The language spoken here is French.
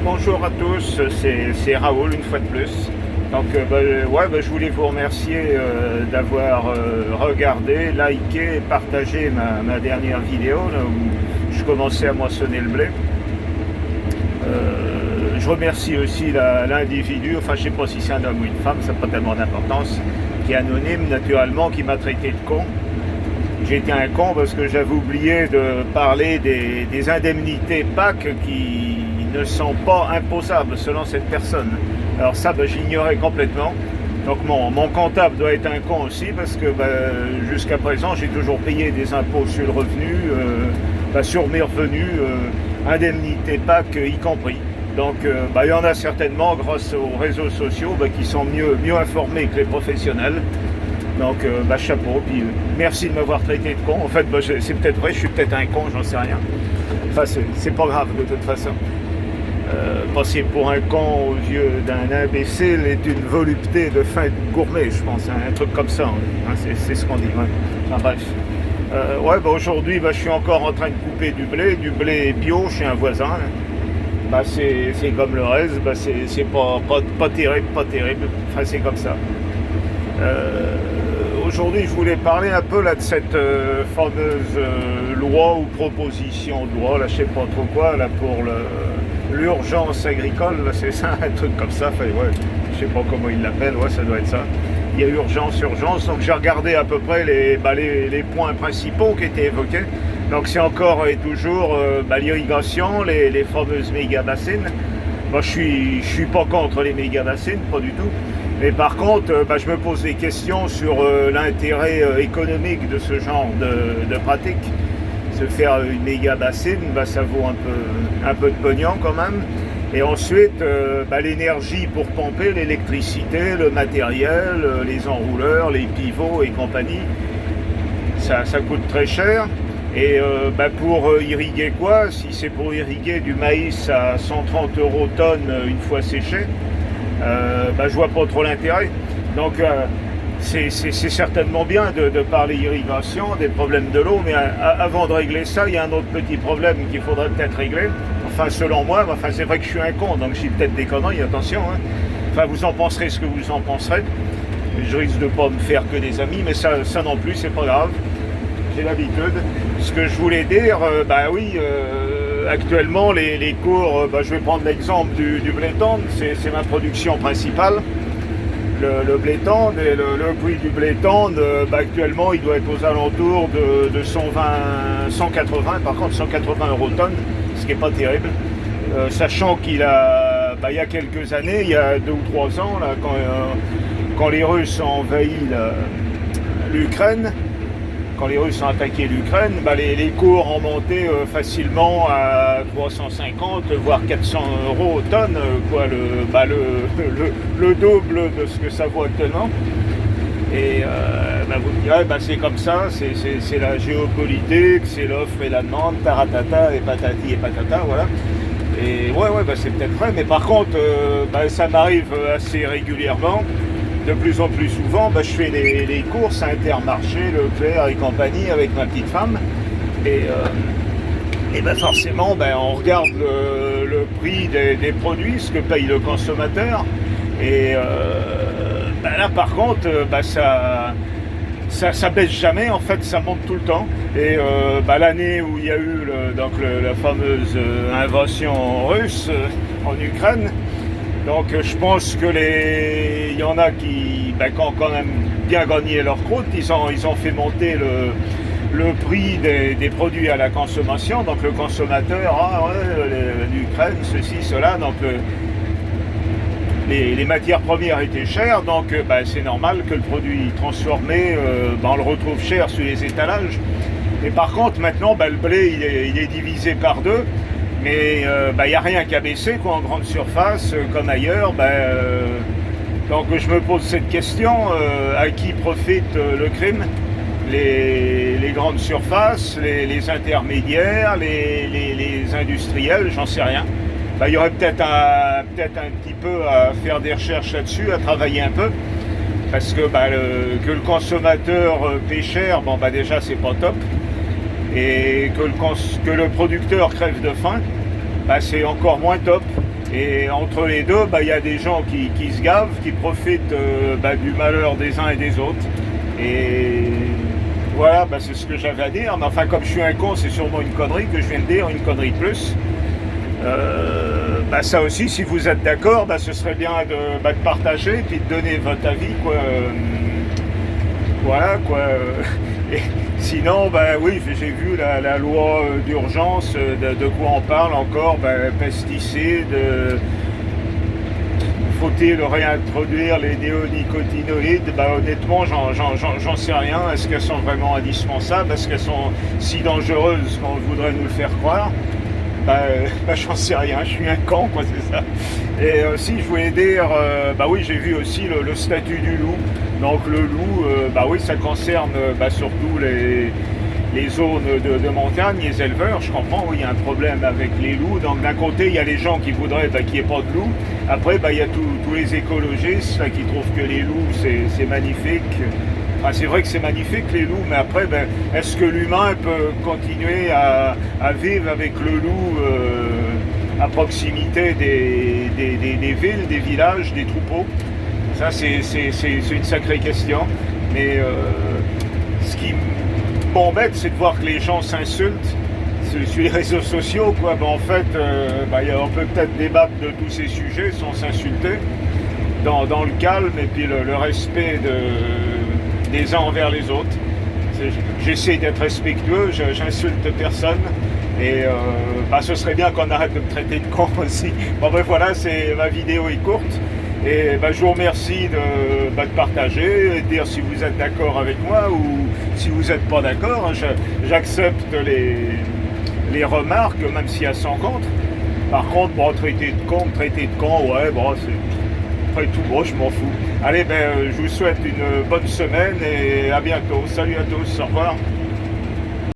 Bonjour à tous, c'est Raoul une fois de plus. Donc je voulais vous remercier d'avoir regardé, liké et partagé ma dernière vidéo là, où je commençais à moissonner le blé. Je remercie aussi l'individu, enfin je ne sais pas si c'est un homme ou une femme, ça n'a pas tellement d'importance, qui est anonyme naturellement, qui m'a traité de con. J'ai été un con parce que j'avais oublié de parler des indemnités PAC qui ne sont pas imposables selon cette personne. Alors ça, j'ignorais complètement. Donc mon comptable doit être un con aussi parce que jusqu'à présent, j'ai toujours payé des impôts sur le revenu, sur mes revenus, indemnités PAC y compris. Donc il y en a certainement grâce aux réseaux sociaux qui sont mieux informés que les professionnels. Donc chapeau, puis merci de m'avoir traité de con. En fait, c'est peut-être vrai, je suis peut-être un con, j'en sais rien. Enfin, c'est pas grave de toute façon. Passer pour un con aux yeux d'un imbécile est une volupté de fin gourmet, je pense, hein, un truc comme ça. Hein, c'est ce qu'on dit. Ouais. Enfin bref. Aujourd'hui, je suis encore en train de couper du blé bio chez un voisin. Hein. C'est comme le reste, c'est pas terrible, pas terrible. Enfin, c'est comme ça. Aujourd'hui, je voulais parler un peu là, de cette fameuse loi ou proposition de loi, là, je sais pas trop quoi, là, pour l'urgence agricole, là, c'est ça, un truc comme ça. Enfin, ouais, je sais pas comment ils l'appellent, ouais, ça doit être ça. Il y a urgence. Donc j'ai regardé à peu près les points principaux qui étaient évoqués. Donc c'est encore et toujours l'irrigation, les fameuses méga-bassines. Moi, je suis pas contre les méga-bassines, pas du tout. Mais par contre, je me pose des questions sur l'intérêt économique de ce genre de pratique. Se faire une méga bassine, ça vaut un peu de pognon quand même. Et ensuite, l'énergie pour pomper, l'électricité, le matériel, les enrouleurs, les pivots et compagnie, ça coûte très cher. Et pour irriguer quoi? Si c'est pour irriguer du maïs à 130 € tonne une fois séché, je vois pas trop l'intérêt. Donc c'est certainement bien de parler irrigation, des problèmes de l'eau, mais avant de régler ça, il y a un autre petit problème qu'il faudrait peut-être régler. Enfin, selon moi, c'est vrai que je suis un con, donc je dis peut-être des conneries, attention. Hein. Enfin, vous en penserez ce que vous en penserez. Je risque de pas me faire que des amis, mais ça non plus, c'est pas grave. J'ai l'habitude. Ce que je voulais dire, actuellement, les cours, je vais prendre l'exemple du blé tendre, c'est ma production principale. Le blé tendre, et le prix du blé tendre, actuellement, il doit être aux alentours de 180, par contre 180 € tonne, ce qui n'est pas terrible. Sachant qu'il y a quelques années, il y a 2 ou 3 ans, là, quand les Russes ont envahi l'Ukraine, quand les Russes ont attaqué l'Ukraine, les cours ont monté facilement à 350, voire 400 € tonne, le double de ce que ça vaut actuellement. Et vous me direz, c'est comme ça, c'est la géopolitique, c'est l'offre et la demande, taratata et patati et patata, voilà. Et c'est peut-être vrai, mais par contre, ça m'arrive assez régulièrement. De plus en plus souvent, je fais les courses à Intermarché, Leclerc et compagnie avec ma petite femme. Et forcément, on regarde le prix des produits, ce que paye le consommateur. Et là, par contre, ça baisse jamais, en fait, ça monte tout le temps. Et l'année où il y a eu la fameuse invasion russe en Ukraine, donc je pense que il y en a qui ont quand même bien gagné leur croûte. Ils ont fait monter le prix des produits à la consommation. Donc le consommateur, l'Ukraine, ceci, cela. Donc les matières premières étaient chères. Donc c'est normal que le produit transformé, on le retrouve cher sur les étalages. Et par contre maintenant, le blé il est divisé par deux. Mais il n'y a rien qui a baissé en grande surface comme ailleurs. Donc je me pose cette question, à qui profite le crime? Les grandes surfaces, les intermédiaires, les industriels, j'en sais rien. Il y aurait peut-être un petit peu à faire des recherches là-dessus, à travailler un peu. Parce que que le consommateur paie cher, déjà c'est pas top. Et que le producteur crève de faim, c'est encore moins top. Et entre les deux, il y a des gens qui se gavent, qui profitent du malheur des uns et des autres. Et voilà, c'est ce que j'avais à dire. Mais enfin, comme je suis un con, c'est sûrement une connerie que je viens de dire, une connerie de plus. Ça aussi, si vous êtes d'accord, ce serait bien de partager et puis de donner votre avis, quoi. Voilà, quoi. Et sinon, oui, j'ai vu la loi d'urgence, de quoi on parle encore, pesticides, faut-il réintroduire les néonicotinoïdes? Honnêtement, j'en sais rien. Est-ce qu'elles sont vraiment indispensables? Est-ce qu'elles sont si dangereuses qu'on voudrait nous le faire croire? J'en sais rien, je suis un con, quoi, c'est ça. Et aussi, je voulais dire, oui, j'ai vu aussi le statut du loup. Donc le loup, oui, ça concerne surtout les zones de montagne, les éleveurs, je comprends, oui, il y a un problème avec les loups. Donc d'un côté, il y a les gens qui voudraient qu'il n'y ait pas de loups. Après, il y a tous les écologistes là, qui trouvent que les loups, c'est magnifique. Enfin, c'est vrai que c'est magnifique les loups, mais après, est-ce que l'humain peut continuer à vivre avec le loup à proximité des villes, des villages, des troupeaux? Ça, c'est une sacrée question. Mais ce qui m'embête, c'est de voir que les gens s'insultent sur les réseaux sociaux, quoi. En fait, on peut peut-être débattre de tous ces sujets sans s'insulter, dans le calme et puis le respect des uns envers les autres. J'essaie d'être respectueux, j'insulte personne. Et ce serait bien qu'on arrête de me traiter de con aussi. Voilà, ma vidéo est courte. Et je vous remercie de partager et de dire si vous êtes d'accord avec moi ou si vous n'êtes pas d'accord. J'accepte les remarques, même si elles sont contre. Par contre, traiter de con, ouais, c'est après tout, je m'en fous. Allez, je vous souhaite une bonne semaine et à bientôt. Salut à tous, au revoir.